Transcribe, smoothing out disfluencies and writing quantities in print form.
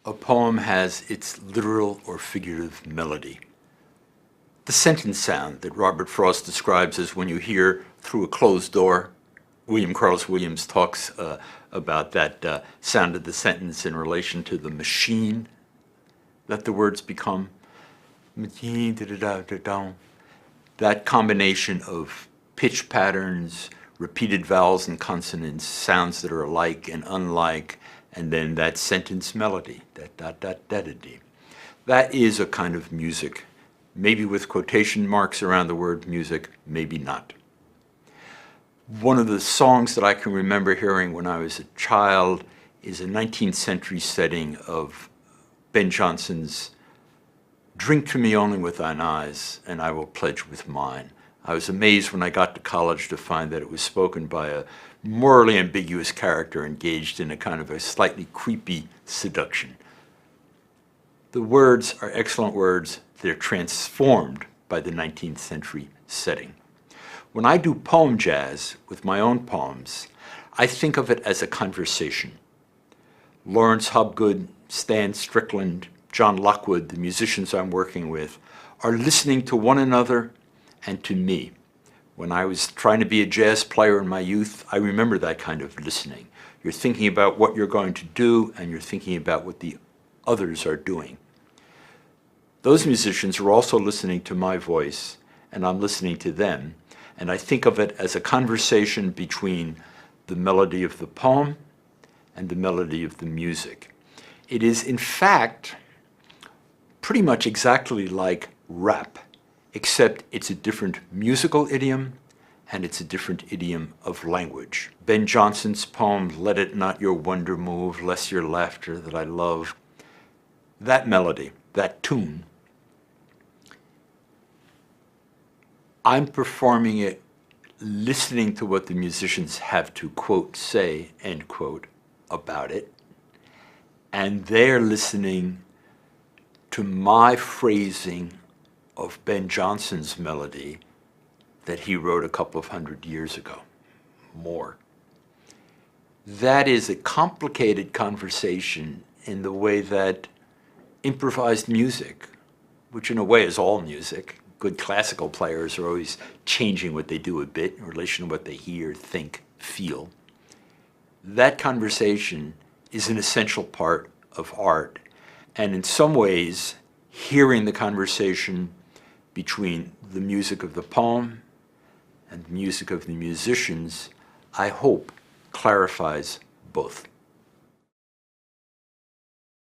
A poem has its literal or figurative melody. The sentence sound that Robert Frost describes as when you hear through a closed door. William Carlos Williams talks about that sound of the sentence in relation to the machine that the words become. That combination of pitch patterns, repeated vowels and consonants, sounds that are alike and unlike, and then that sentence melody, that-da-da-da-da-dee. That is a kind of music, maybe with quotation marks around the word music, maybe not. One of the songs that I can remember hearing when I was a child is a 19th century setting of Ben Jonson's "Drink to me only with thine eyes, and I will pledge with mine." I was amazed when I got to college to find that it was spoken by a morally ambiguous character engaged in a kind of a slightly creepy seduction. The words are excellent words. They're transformed by the 19th century setting. When I do poem jazz with my own poems, I think of it as a conversation. Lawrence Hobgood, Stan Strickland, John Lockwood, the musicians I'm working with, are listening to one another and to me. When I was trying to be a jazz player in my youth, I remember that kind of listening. You're thinking about what you're going to do, and you're thinking about what the others are doing. Those musicians are also listening to my voice, and I'm listening to them, and I think of it as a conversation between the melody of the poem and the melody of the music. It is, in fact, pretty much exactly like rap, except it's a different musical idiom and it's a different idiom of language. Ben Jonson's poem, "Let It Not Your Wonder Move, Less Your Laughter That I Love," that melody, that tune, I'm performing it listening to what the musicians have to, quote, say, end quote, about it, and they're listening to my phrasing of Ben Jonson's melody that he wrote a couple of hundred years ago, more. That is a complicated conversation in the way that improvised music, which in a way is all music, good classical players are always changing what they do a bit in relation to what they hear, think, feel. That conversation is an essential part of art. And in some ways, hearing the conversation between the music of the poem and the music of the musicians, I hope, clarifies both.